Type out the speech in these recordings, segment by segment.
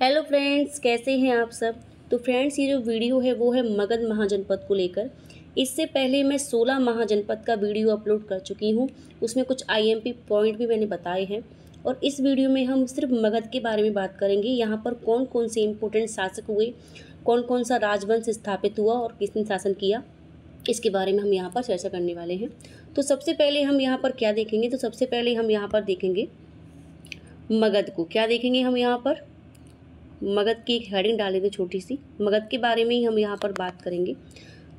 Hello friends, कैसे हैं आप सब। तो फ्रेंड्स, ये जो वीडियो है वो है मगध महाजनपद को लेकर। इससे पहले मैं 16 महाजनपद का वीडियो अपलोड कर चुकी हूँ। उसमें कुछ आईएमपी पॉइंट भी मैंने बताए हैं और इस वीडियो में हम सिर्फ मगध के बारे में बात करेंगे। यहाँ पर कौन कौन से इम्पोर्टेंट शासक हुए, कौन कौन सा राजवंश स्थापित हुआ और किसने शासन किया, इसके बारे में हम यहाँ पर चर्चा करने वाले हैं। तो सबसे पहले हम यहाँ पर क्या देखेंगे, तो सबसे पहले हम यहाँ पर देखेंगे मगध को। क्या देखेंगे हम यहाँ पर, मगध की एक हेडिंग डाले थे छोटी सी, मगध के बारे में ही हम यहाँ पर बात करेंगे।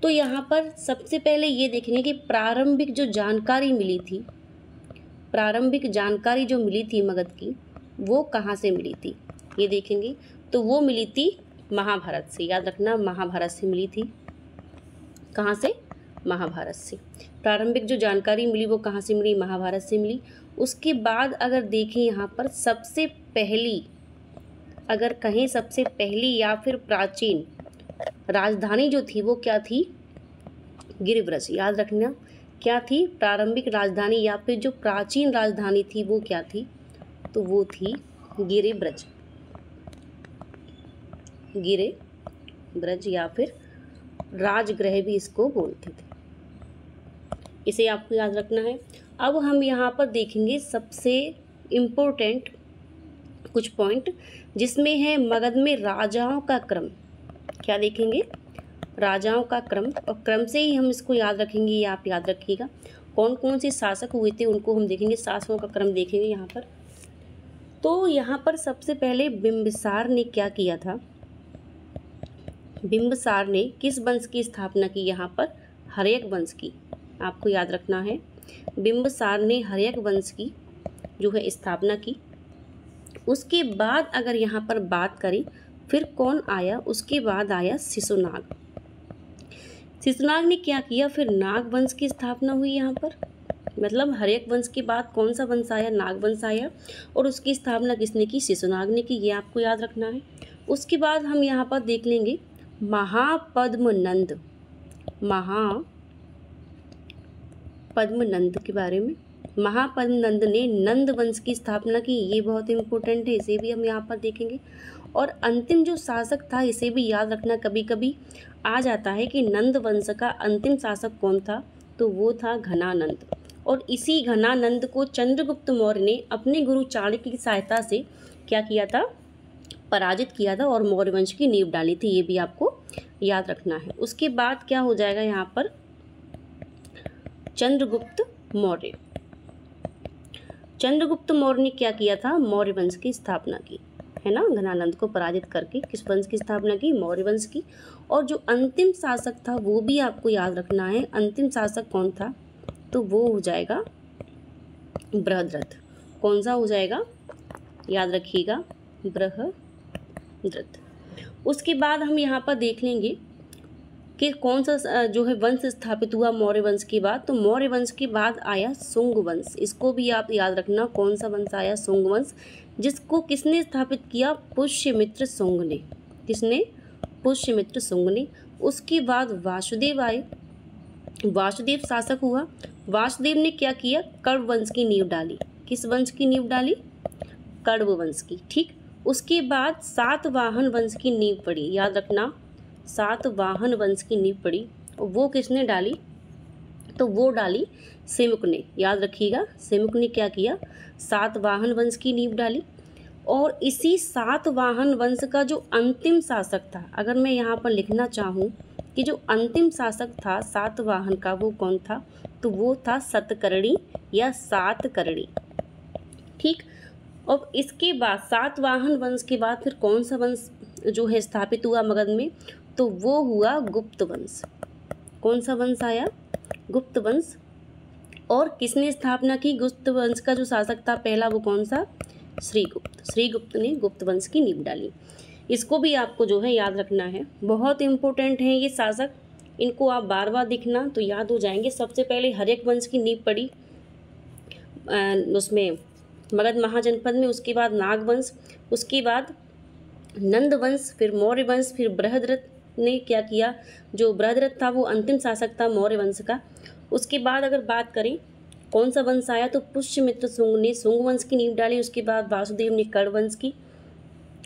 तो यहाँ पर सबसे पहले ये देखेंगे कि प्रारंभिक जो जानकारी मिली थी, प्रारंभिक जानकारी जो मिली थी मगध की, वो कहाँ से मिली थी ये देखेंगे। तो वो मिली थी महाभारत से, याद रखना महाभारत से मिली थी। कहाँ से? महाभारत से। प्रारंभिक जो जानकारी मिली वो कहाँ से मिली? महाभारत से मिली। उसके बाद अगर देखें यहाँ पर सबसे पहली, अगर कहें सबसे पहली या फिर प्राचीन राजधानी जो थी वो क्या थी? गिरिब्रज। याद रखना क्या थी? प्रारंभिक राजधानी या फिर जो प्राचीन राजधानी थी वो क्या थी? तो वो थी गिरिब्रज। गिरिब्रज या फिर राजगृह भी इसको बोलते थे। इसे आपको याद रखना है। अब हम यहाँ पर देखेंगे सबसे इम्पोर्टेंट कुछ पॉइंट, जिसमें है मगध में राजाओं का क्रम। क्या देखेंगे? राजाओं का क्रम, और क्रम से ही हम इसको याद रखेंगे। ये आप याद रखिएगा, कौन कौन से शासक हुए थे उनको हम देखेंगे, शासकों का क्रम देखेंगे यहाँ पर। तो यहाँ पर सबसे पहले बिंबिसार ने क्या किया था? बिंबिसार ने किस वंश की स्थापना की? यहाँ पर हर्यक वंश की। आपको याद रखना है, बिंबिसार ने हर्यक वंश की जो है स्थापना की। उसके बाद अगर यहाँ पर बात करें फिर कौन आया, उसके बाद आया शिशुनाग। शिशुनाग ने क्या किया? फिर नाग वंश की स्थापना हुई यहाँ पर। मतलब हर्यक वंश के बाद कौन सा वंश आया? नाग वंश आया। और उसकी स्थापना किसने की? शिशुनाग ने की। ये आपको याद रखना है। उसके बाद हम यहाँ पर देख लेंगे महापद्मनंद। महापद्मनंद के बारे में। महापद्मनंद ने नंद वंश की स्थापना की। ये बहुत इंपॉर्टेंट है, इसे भी हम यहाँ पर देखेंगे। और अंतिम जो शासक था, इसे भी याद रखना, कभी कभी आ जाता है कि नंद वंश का अंतिम शासक कौन था, तो वो था घनानंद। और इसी घनानंद को चंद्रगुप्त मौर्य ने अपने गुरु चाणक्य की सहायता से क्या किया था? पराजित किया था और मौर्य वंश की नींव डाली थी। ये भी आपको याद रखना है। उसके बाद क्या हो जाएगा यहाँ पर? चंद्रगुप्त मौर्य। चंद्रगुप्त मौर्य ने क्या किया था? मौर्य वंश की स्थापना की, है ना। घनानंद को पराजित करके किस वंश की स्थापना की? मौर्य वंश की। और जो अंतिम शासक था वो भी आपको याद रखना है। अंतिम शासक कौन था? तो वो हो जाएगा बृहद्रथ। कौन सा हो जाएगा? याद रखिएगा, बृहद्रथ। उसके बाद हम यहाँ पर देख लेंगे कि कौन सा जो है वंश स्थापित हुआ मौर्य वंश के बाद। तो मौर्य वंश के बाद आया शुंग वंश। इसको भी आप याद रखना, कौन सा वंश आया? शुंग वंश, जिसको किसने स्थापित किया? पुष्यमित्र शुंग ने। किसने? पुष्यमित्र शुंग ने। उसके बाद वासुदेव आए। वासुदेव शासक हुआ। वासुदेव ने क्या किया? कण्व वंश की नींव डाली। किस वंश की नींव डाली? कण्व वंश की। ठीक। उसके बाद सातवाहन वंश की नींव पड़ी। याद रखना, सातवाहन वंश की नींव पड़ी। वो किसने डाली? तो वो डाली सिमुक ने। याद रखिएगा, सिमुक ने क्या किया? सातवाहन वंश की नींव डाली। और इसी सातवाहन वंश का जो अंतिम शासक था, अगर मैं यहाँ पर लिखना चाहूँ कि जो अंतिम शासक था सातवाहन का, वो कौन था? तो वो था सतकर्णी या सातकर्णी। ठीक। और इसके बाद सातवाहन वंश के बाद फिर कौन सा वंश जो है स्थापित हुआ मगध में? तो वो हुआ गुप्त वंश। कौन सा वंश आया? गुप्त वंश। और किसने स्थापना की? गुप्त वंश का जो शासक था पहला, वो कौन सा? श्रीगुप्त। श्रीगुप्त ने गुप्त वंश की नींव डाली। इसको भी आपको जो है याद रखना है, बहुत इंपॉर्टेंट है ये शासक। इनको आप बार बार दिखना तो याद हो जाएंगे। सबसे पहले हर्यक वंश की नींव पड़ी उसमें मगध महाजनपद में। उसके बाद नाग वंश, उसके बाद नंद वंश, फिर मौर्य वंश, फिर बृहद्रथ ने क्या किया? जो बृहद्रथ था वो अंतिम शासक था मौर्य वंश का। उसके बाद अगर बात करें कौन सा वंश आया, तो पुष्यमित्र शुंग ने शुंग वंश की नींव डाली। उसके बाद वासुदेव ने कण्व वंश की।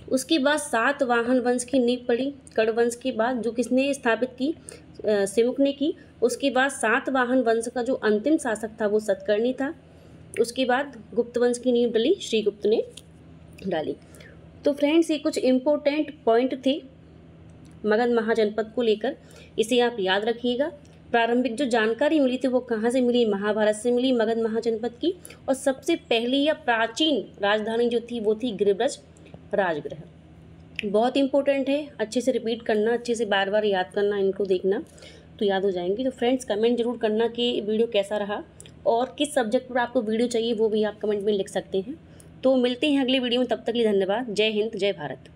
उसके बाद सातवाहन वंश की नींव पड़ी कण्व वंश के बाद, जो किसने स्थापित की, सिमुक ने की। उसके बाद सातवाहन वंश का जो अंतिम शासक था वो सतकर्णी था। उसके बाद गुप्त वंश की नींव डली श्रीगुप्त ने डाली। तो फ्रेंड्स, ये कुछ इम्पोर्टेंट पॉइंट थे मगध महाजनपद को लेकर, इसे आप याद रखिएगा। प्रारंभिक जो जानकारी मिली थी वो कहाँ से मिली, महाभारत से मिली मगध महाजनपद की। और सबसे पहली या प्राचीन राजधानी जो थी वो थी गिरिब्रज राजगृह। बहुत इंपॉर्टेंट है, अच्छे से रिपीट करना, अच्छे से बार बार याद करना, इनको देखना तो याद हो जाएंगी। तो फ्रेंड्स, कमेंट जरूर करना कि वीडियो कैसा रहा और किस सब्जेक्ट पर आपको वीडियो चाहिए वो भी आप कमेंट में लिख सकते हैं। तो मिलते हैं अगले वीडियो में, तब तक के लिए धन्यवाद। जय हिंद, जय भारत।